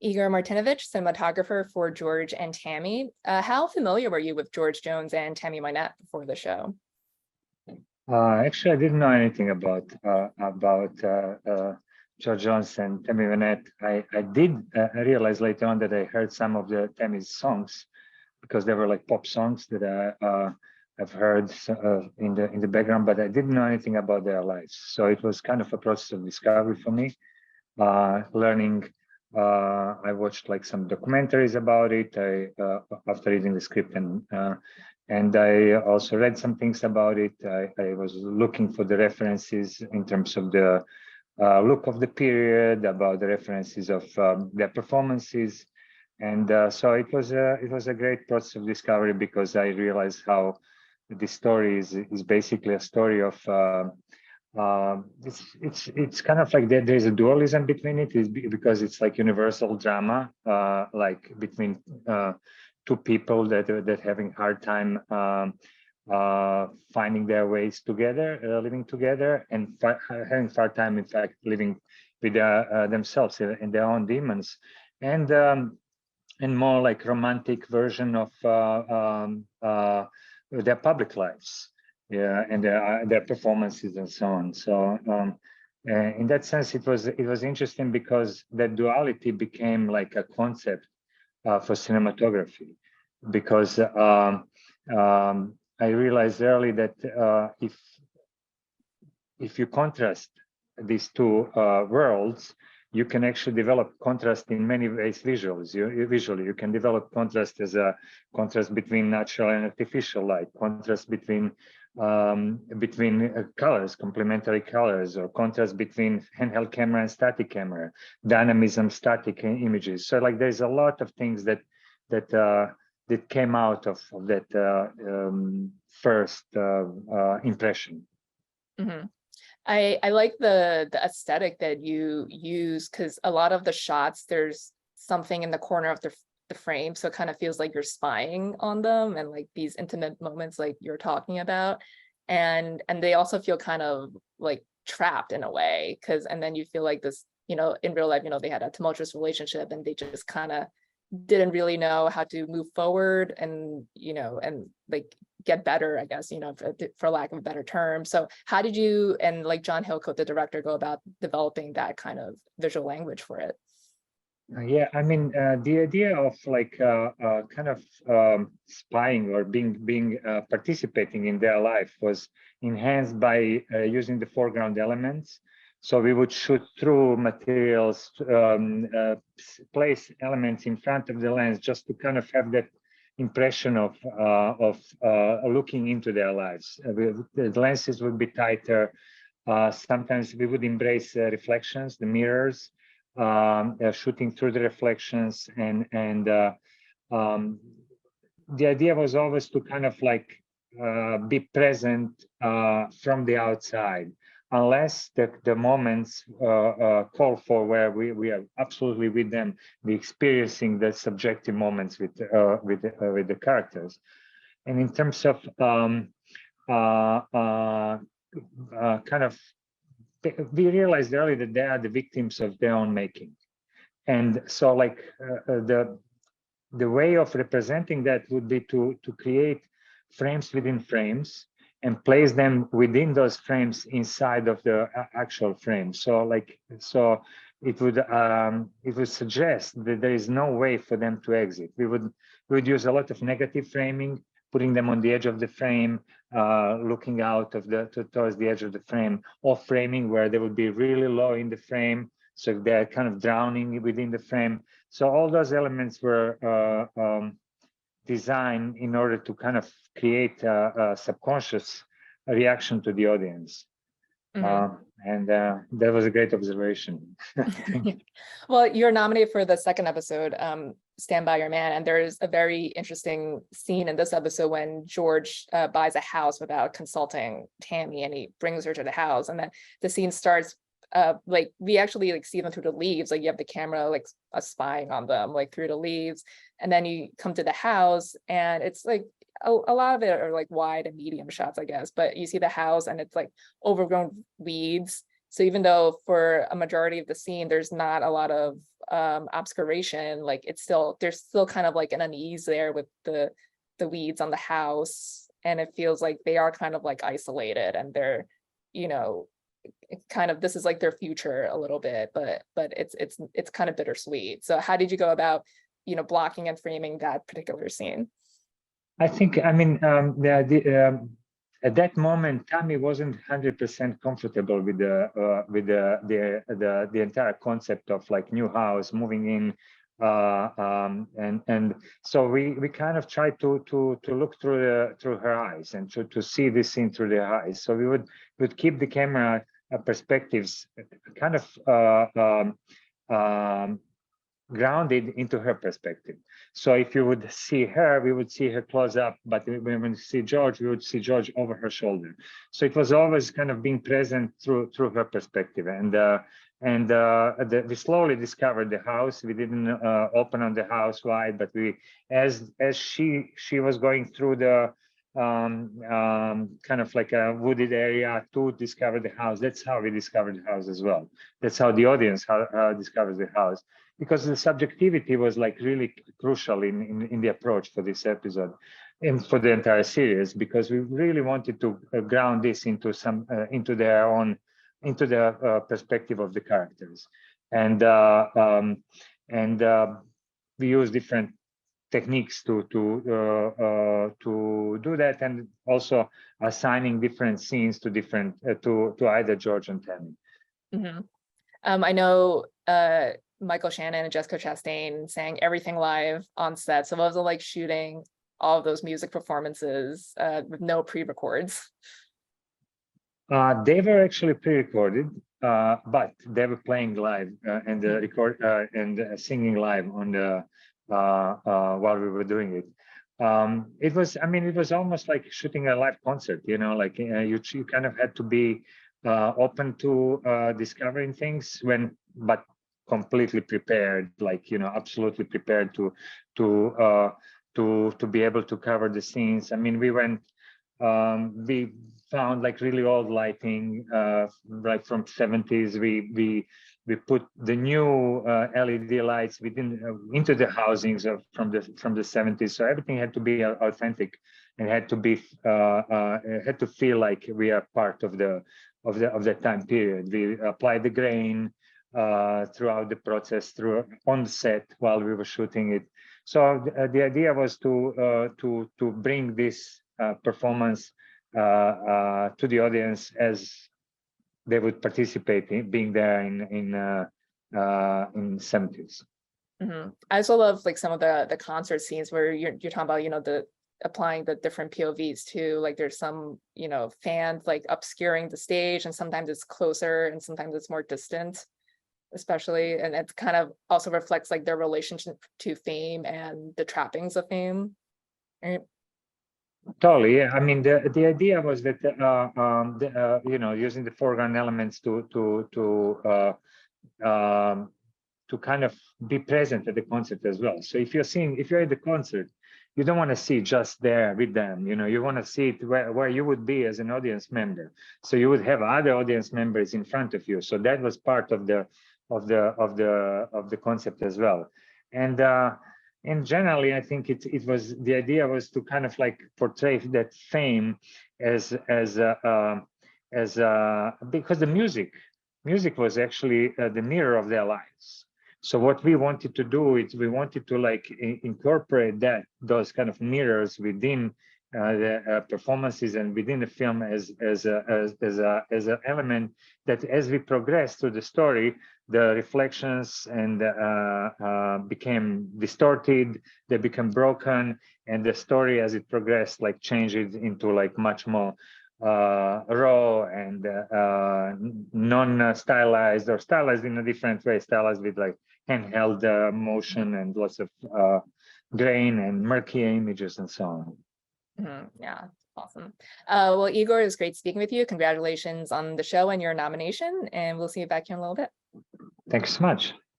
Igor Martinovic, cinematographer for George and Tammy. How familiar were you with George Jones and Tammy Wynette before the show? Actually, I didn't know anything about George Jones and Tammy Wynette. I did realize later on that I heard some of the Tammy's songs because they were like pop songs that I've heard in the background, but I didn't know anything about their lives. So it was kind of a process of discovery for me, learning. I watched like some documentaries about it. After reading the script and I also read some things about it. I was looking for the references in terms of the look of the period, about the references of their performances, and so it was a great process of discovery because I realized how this story is basically a story of. It's kind of like there's a dualism between it, is because it's like universal drama, like between two people that having hard time finding their ways together, living together, and having hard time, in fact, living with themselves and their own demons, and more like romantic version of their public lives, yeah, and their performances and so on. So in that sense, it was interesting because that duality became like a concept for cinematography, because I realized early that if you contrast these two worlds, you can actually develop contrast in many ways visually. You can develop contrast as a contrast between natural and artificial light, contrast between colors, complementary colors, or contrast between handheld camera and static camera, dynamism, static images. So like there's a lot of things that came out of that first impression. Mm-hmm. I like the aesthetic that you use, because a lot of the shots, there's something in the corner of the frame, so it kind of feels like you're spying on them, and like these intimate moments like you're talking about, and they also feel kind of like trapped in a way, and then you feel like this, in real life, they had a tumultuous relationship and they just kind of didn't really know how to move forward and like get better, I guess, for lack of a better term. So how did you and like John Hillcoat, the director, go about developing that kind of visual language for it? Yeah, I mean, the idea of like kind of spying or being participating in their life was enhanced by using the foreground elements. So we would shoot through materials, place elements in front of the lens, just to kind of have that impression of looking into their lives. The lenses would be tighter. Sometimes we would embrace reflections, the mirrors, shooting through the reflections, and the idea was always to kind of like be present from the outside, unless the moments call for where we are absolutely with them, we experiencing the subjective moments with the characters. And in terms of kind of, we realized early that they are the victims of their own making, and so like the way of representing that would be to create frames within frames and place them within those frames inside of the actual frame. So it would suggest that there is no way for them to exit. We would use a lot of negative framing, putting them on the edge of the frame, looking out of towards the edge of the frame, or framing where they would be really low in the frame, so they're kind of drowning within the frame. So all those elements were designed in order to kind of create a subconscious reaction to the audience. Mm-hmm. And that was a great observation. Well, you're nominated for the second episode, Stand By Your Man, and there's a very interesting scene in this episode when George buys a house without consulting Tammy, and he brings her to the house, and then the scene starts like we actually like see them through the leaves, like you have the camera like spying on them like through the leaves, and then you come to the house and it's like a lot of it are like wide and medium shots, I guess, but you see the house and it's like overgrown weeds. So even though for a majority of the scene there's not a lot of obscuration, like there's still kind of like an unease there with the weeds on the house, and it feels like they are kind of like isolated, and they're, you know, kind of, this is like their future a little bit, but it's kind of bittersweet. So how did you go about, you know, blocking and framing that particular scene? I think, I mean, at that moment, Tammy wasn't 100% comfortable with the entire concept of like new house, moving in, and so we kind of tried to look through her eyes and to see this scene through their eyes. So we would keep the camera perspectives kind of grounded into her perspective. So if you would see her, we would see her close up, but when we see George, we would see George over her shoulder. So it was always kind of being present through her perspective. And we slowly discovered the house. We didn't open on the house wide, but we, as she was going through the kind of like a wooded area to discover the house. That's how we discovered the house as well. That's how the audience discovers the house, because the subjectivity was like really crucial in the approach for this episode and for the entire series, because we really wanted to ground this into some into the perspective of the characters, and we use different techniques to do that, and also assigning different scenes to different to either George and Tammy. Mm-hmm. I know Michael Shannon and Jessica Chastain sang everything live on set. So what was it like shooting all of those music performances with no pre-records? They were actually pre-recorded, but they were playing live and singing live on the while we were doing it. It was, I mean, it was almost like shooting a live concert, you know, like you kind of had to be open to discovering things but completely prepared, like, you know, absolutely prepared to be able to cover the scenes. I mean, we found like really old lighting, like from 70s. We put the new LED lights into the housings from the 70s. So everything had to be authentic, and had to be it had to feel like we are part of that time period. We applied the grain throughout the process, on the set while we were shooting it. So the idea was to bring this performance to the audience as they would participate in being there in 70s. Mm-hmm. I also love like some of the concert scenes where you're talking about, you know, applying the different POVs too. Like there's some, you know, fans like obscuring the stage, and sometimes it's closer and sometimes it's more distant, especially, and it kind of also reflects like their relationship to fame and the trappings of fame, right? Totally, yeah. I mean, the idea was that you know, using the foreground elements to kind of be present at the concert as well. So if you're at the concert, you don't want to see just there with them. You know, you want to see it where you would be as an audience member. So you would have other audience members in front of you. So that was part of the concept as well. And generally, I think the idea was to kind of like portray that fame as because the music was actually the mirror of their lives. So what we wanted to do is we wanted to like incorporate those kind of mirrors within the performances and within the film as an element that, as we progress through the story, the reflections and became distorted, they become broken, and the story as it progressed like changed into like much more raw and non-stylized, or stylized in a different way, stylized with like handheld motion and lots of grain and murky images and so on. Mm-hmm. Yeah, awesome. Well, Igor, it was great speaking with you. Congratulations on the show and your nomination, and we'll see you back here in a little bit. Thanks so much.